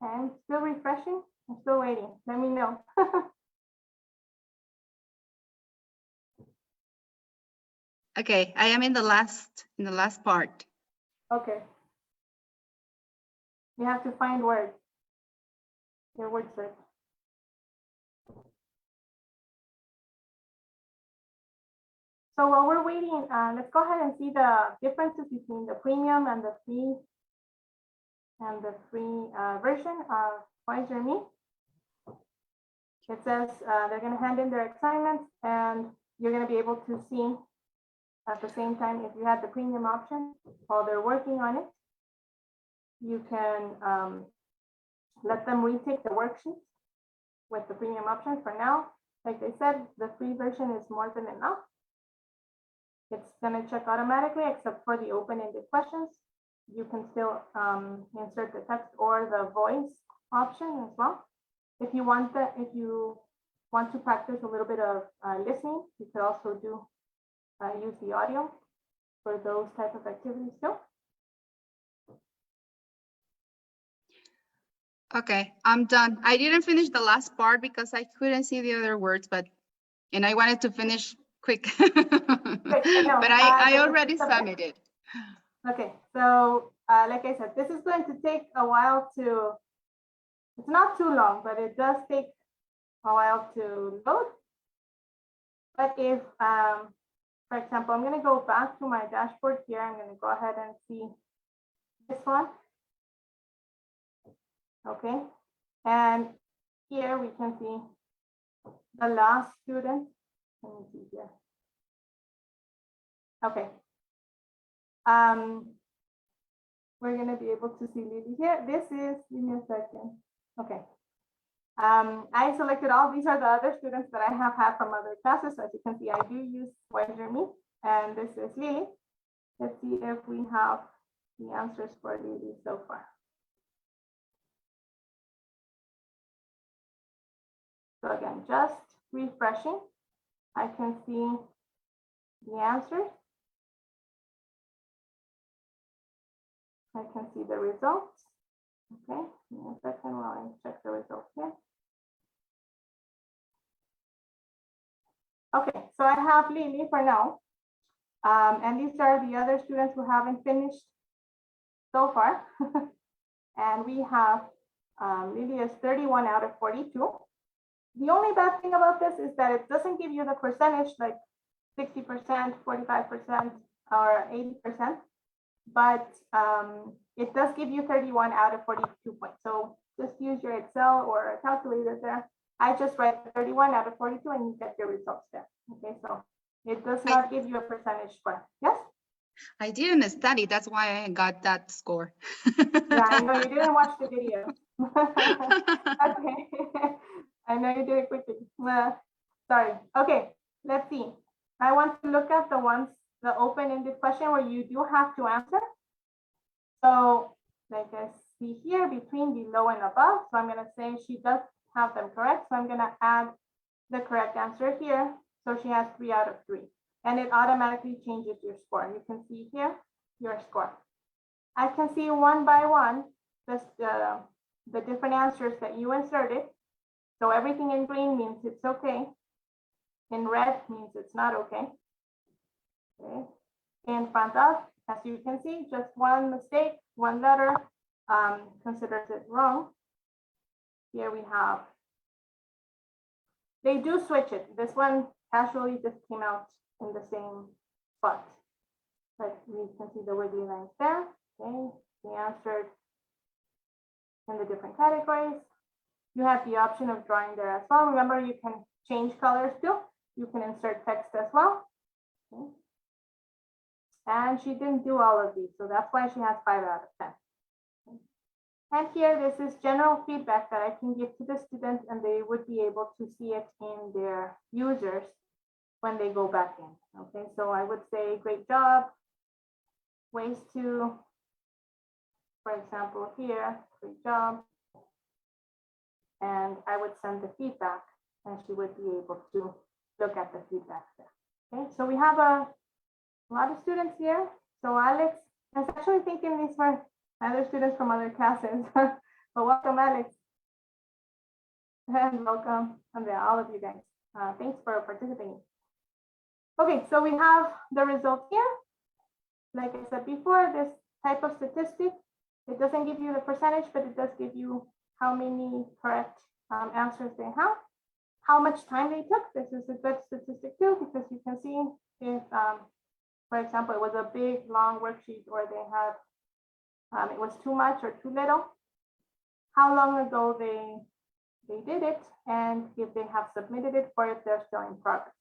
I'm still refreshing. I'm still waiting. Let me know. Okay, I am in the last part. Okay. You have to find words. Your word search. So while we're waiting, let's go ahead and see the differences between the premium and the free version of Wizer Me. It says they're going to hand in their assignments and you're going to be able to see at the same time if you had the premium option while they're working on it. You can let them retake the worksheets with the premium option. For now, like I said, the free version is more than enough. It's going to check automatically except for the open-ended questions. You can still insert the text or the voice option as well. If you want to practice a little bit of listening, you could also use the audio for those type of activities too. Okay, I'm done. I didn't finish the last part because I couldn't see the other words, and I wanted to finish quick. But I already submitted. Okay, so like I said, this is going to take a while to It's not too long, but it does take a while to load. But if, for example, I'm going to go back to my dashboard here. I'm going to go ahead and see this one. Okay. And here we can see the last student. Let me see here. Okay. We're going to be able to see Lily here. This is, give me a second. Okay. I selected all, these are the other students that I have had from other classes. So as you can see, I do use Wizer Me, and this is Lily. Let's see if we have the answers for Lily so far. So again, just refreshing, I can see the answers. I can see the results. Okay, give me a second while I check the results here. Okay, so I have Lily for now. And these are the other students who haven't finished so far. And we have Lily is 31 out of 42. The only bad thing about this is that it doesn't give you the percentage like 60%, 45%, or 80%, but it does give you 31 out of 42 points. So just use your Excel or a calculator there. I just write 31 out of 42 and you get your results there. Okay, so it does not give you a percentage score. Yes? I didn't study. That's why I got that score. Yeah, I know you didn't watch the video. Okay. I know you did it quickly. Sorry. Okay, let's see. I want to look at the ones, the open-ended question where you do have to answer. So like I see here between below and above. So I'm going to say she does have them correct. So I'm going to add the correct answer here. So she has 3 out of 3. And it automatically changes your score. You can see here your score. I can see one by one the different answers that you inserted. So everything in green means it's okay. In red means it's not okay. Okay. In front of, as you can see, just one mistake, one letter considers it wrong. Here we have, they do switch it. This one casually just came out in the same spot. But we can see the wiggly lines there. Okay, they answered in the different categories. You have the option of drawing there as well. Remember, you can change colors too. You can insert text as well. Okay. And she didn't do all of these, so that's why she has 5 out of 10. Okay. And here, this is general feedback that I can give to the students, and they would be able to see it in their users when they go back in. Okay, so I would say, great job. Ways to, for example, here, great job. And I would send the feedback, and she would be able to look at the feedback there. Okay, so we have a lot of students here. So Alex, I was actually thinking these were other students from other classes, but welcome, Alex. And welcome, Andrea, all of you guys. Thanks for participating. Okay, so we have the results here. Like I said before, this type of statistic, it doesn't give you the percentage, but it does give you how many correct answers they have, how much time they took. This is a good statistic too, because you can see if, for example, it was a big, long worksheet, or they had, it was too much or too little, how long ago they did it, and if they have submitted it, or if they're still in progress.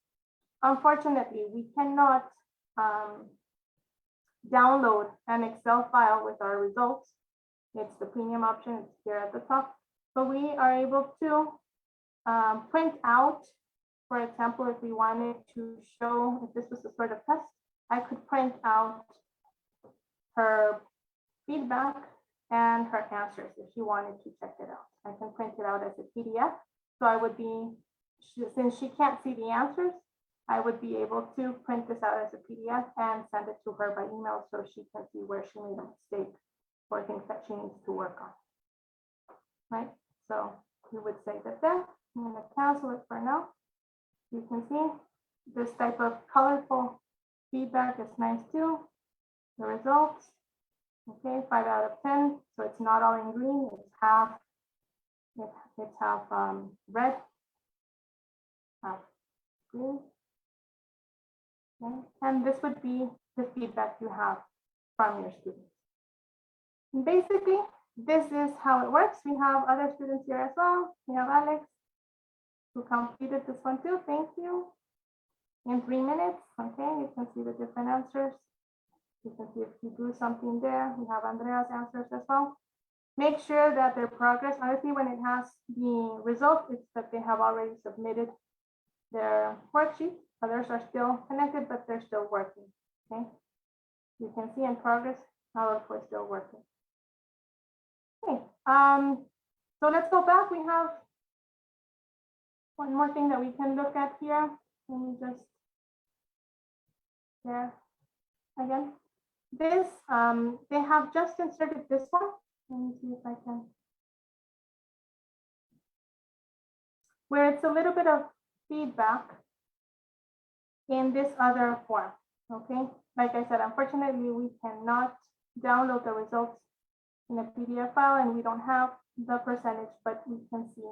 Unfortunately, we cannot download an Excel file with our results. It's the premium option, it's here at the top. But we are able to print out, for example, if we wanted to show, if this was a sort of test, I could print out her feedback and her answers if she wanted to check it out. I can print it out as a PDF. So I would be, since she can't see the answers, I would be able to print this out as a PDF and send it to her by email so she can see where she made a mistake or things that she needs to work on. Right? So you would say that there. I'm going to cancel it for now. You can see this type of colorful feedback is nice too. The results, okay, 5 out of 10. So it's not all in green, it's half It's half red, half green. Okay. And this would be the feedback you have from your students. And basically, this is how it works. We have other students here as well. We have Alex, who completed this one too. Thank you. In 3 minutes, okay, you can see the different answers. You can see if you do something there. We have Andrea's answers as well. Make sure that their progress, honestly, when it has the result, it's that they have already submitted their worksheet. Others are still connected, but they're still working, okay? You can see in progress how we're still working. Okay, so let's go back. We have one more thing that we can look at here. Let me just share again. This, they have just inserted this one. Let me see if I can. Where it's a little bit of feedback in this other form, okay? Like I said, unfortunately, we cannot download the results in a PDF file, and we don't have the percentage, but we can see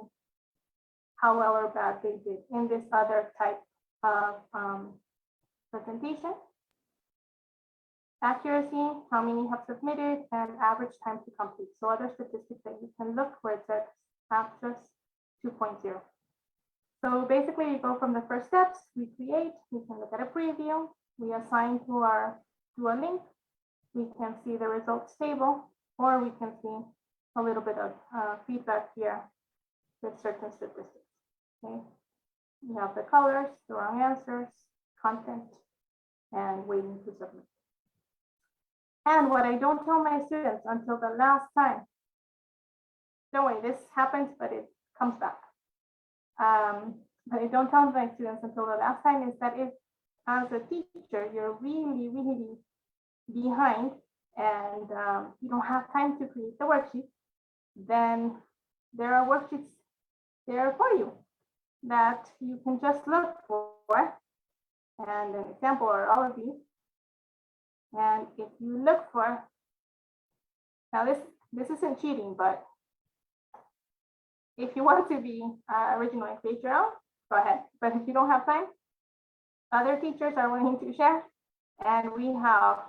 how well or bad they did in this other type of presentation. Accuracy, how many have submitted, and average time to complete. So other statistics that you can look for, it says access 2.0. So basically you go from the first steps, we create, we can look at a preview, we assign to a link, we can see the results table, or we can see a little bit of feedback here with certain statistics, okay? We have the colors, the wrong answers, content, and waiting to submit. And what I don't tell my students until the last time, don't worry, this happens, but it comes back. But I don't tell my students until the last time is that if, as a teacher, you're really, really behind and you don't have time to create the worksheet, then there are worksheets there for you that you can just look for. And an example are all of these. And if you look for, now this isn't cheating, but if you want to be original and create your own, go ahead. But if you don't have time, other teachers are willing to share. And we have,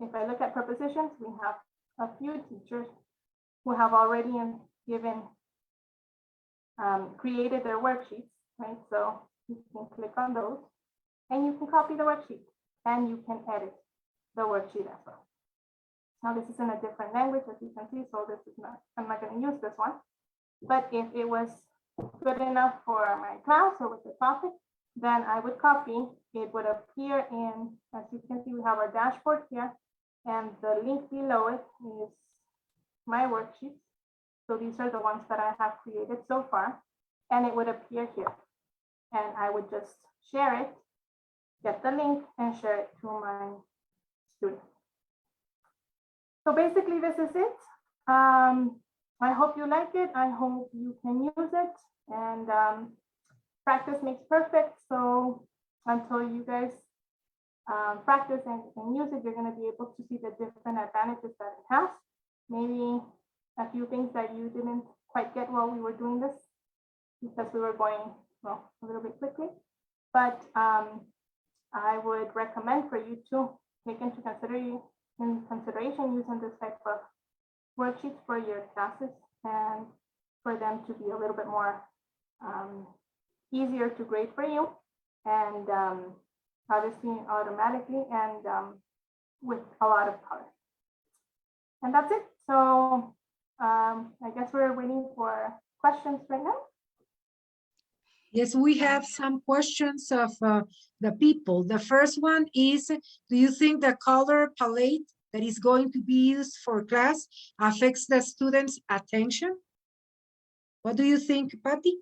if I look at prepositions, we have a few teachers who have already created their worksheets, right? So you can click on those and you can copy the worksheet and you can edit the worksheet as well. Now this is in a different language, as you can see, so this is not, I'm not going to use this one. But if it was good enough for my class or with the topic, then I would copy. It would appear in, as you can see, we have our dashboard here, and the link below it is my worksheets. So these are the ones that I have created so far, and it would appear here. And I would just share it, get the link, and share it to my students. So basically, this is it. I hope you like it. I hope you can use it. And practice makes perfect. So until you guys practice and use it, you're going to be able to see the different advantages that it has. Maybe a few things that you didn't quite get while we were doing this because we were going, well, a little bit quickly. But I would recommend for you to take into consideration using this type of worksheets for your classes and for them to be a little bit more easier to grade for you, and obviously automatically and with a lot of color. And that's it. So I guess we're waiting for questions right now. Yes, we have some questions of the people. The first one is, do you think the color palette that is going to be used for class affects the students' attention? What do you think, Patty?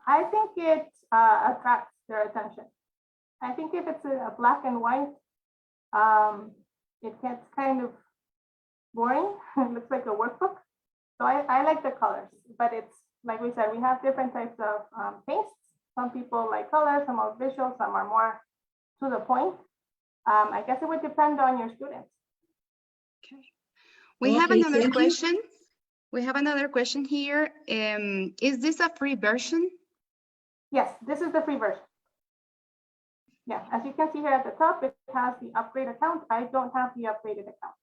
I think it attracts their attention. I think if it's a black and white, it gets kind of boring. It looks like a workbook. So I like the colors, but it's, like we said, we have different types of tastes. Some people like color, some are visual, some are more to the point. I guess it would depend on your students. Okay. We have another question. We have another question here. Is this a free version? Yes, this is the free version. Yeah, as you can see here at the top, it has the upgrade account. I don't have the upgraded account.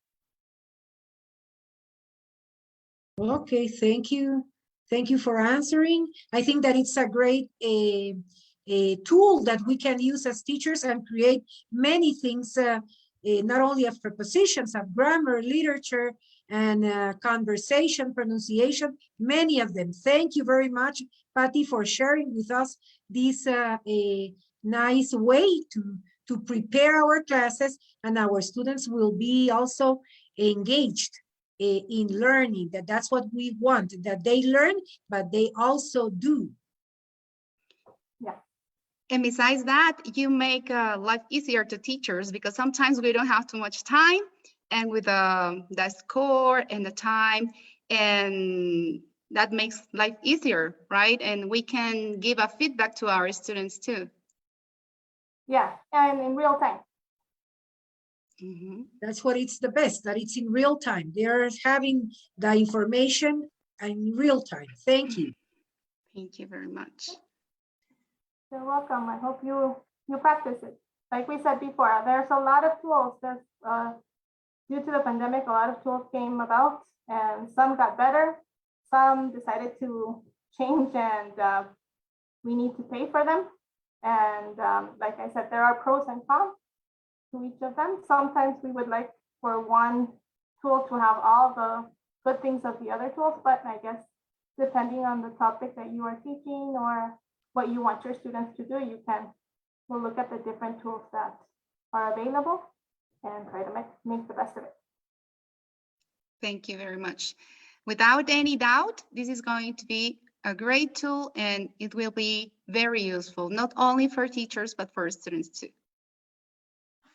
Okay, thank you. Thank you for answering. I think that it's a great a tool that we can use as teachers and create many things, not only of prepositions, of grammar, literature, and conversation, pronunciation, many of them. Thank you very much, Patty, for sharing with us this a nice way to prepare our classes, and our students will be also engaged in learning. That's what we want, that they learn, but they also do. Yeah. And besides that, you make life easier to teachers because sometimes we don't have too much time, and with the score and the time, and that makes life easier, right? And we can give a feedback to our students too. Yeah, and in real time. Mhm. That's what it's the best, that it's in real time. They're having the information in real time. Thank you. Thank you very much. You're welcome. I hope you practice it. Like we said before, there's a lot of tools. There's due to the pandemic, a lot of tools came about, and some got better. Some decided to change, and we need to pay for them. And like I said, there are pros and cons to each of them. Sometimes we would like for one tool to have all the good things of the other tools, but I guess depending on the topic that you are teaching or what you want your students to do, we'll look at the different tools that are available and try to make the best of it. Thank you very much. Without any doubt, this is going to be a great tool, and it will be very useful, not only for teachers, but for students too.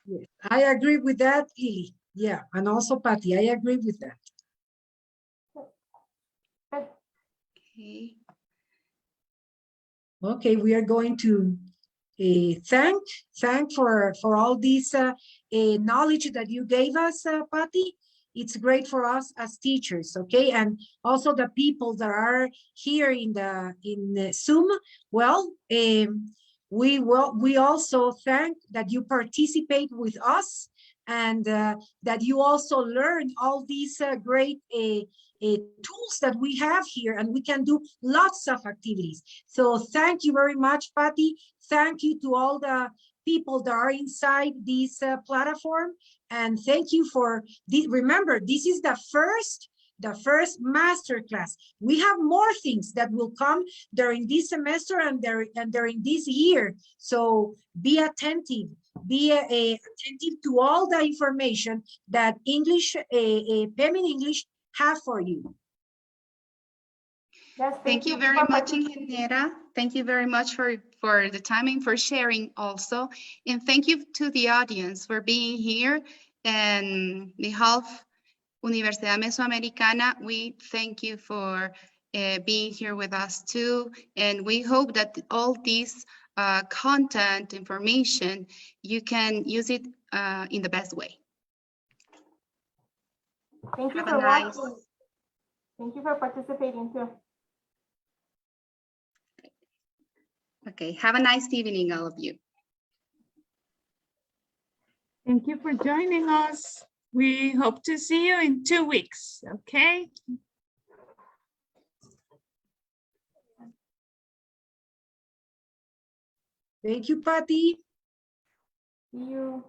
Yes, I agree with that, Lily. Yeah, and also Patty, I agree with that. Good. Okay. Okay, we are going to thank for all this knowledge that you gave us, Patty. It's great for us as teachers, okay, and also the people that are here in the Zoom. Well, we also thank that you participate with us, and that you also learn all these great tools that we have here, and we can do lots of activities. So thank you very much, Patty. Thank you to all the people that are inside this platform, and thank you for the, remember, this is the first masterclass. We have more things that will come during this semester and during this year. So be attentive. Be attentive to all the information that English, PEM in English have for you. Yes, Thank you very much, Ingeniera. Thank you very much for the timing, for sharing also. And thank you to the audience for being here. And behalf Universidad Mesoamericana, we thank you for being here with us too. And we hope that all this content, information, you can use it in the best way. Thank you Have for a nice- watching. Thank you for participating too. Okay, have a nice evening, all of you. Thank you for joining us. We hope to see you in 2 weeks, okay? Thank you, Patty. See you.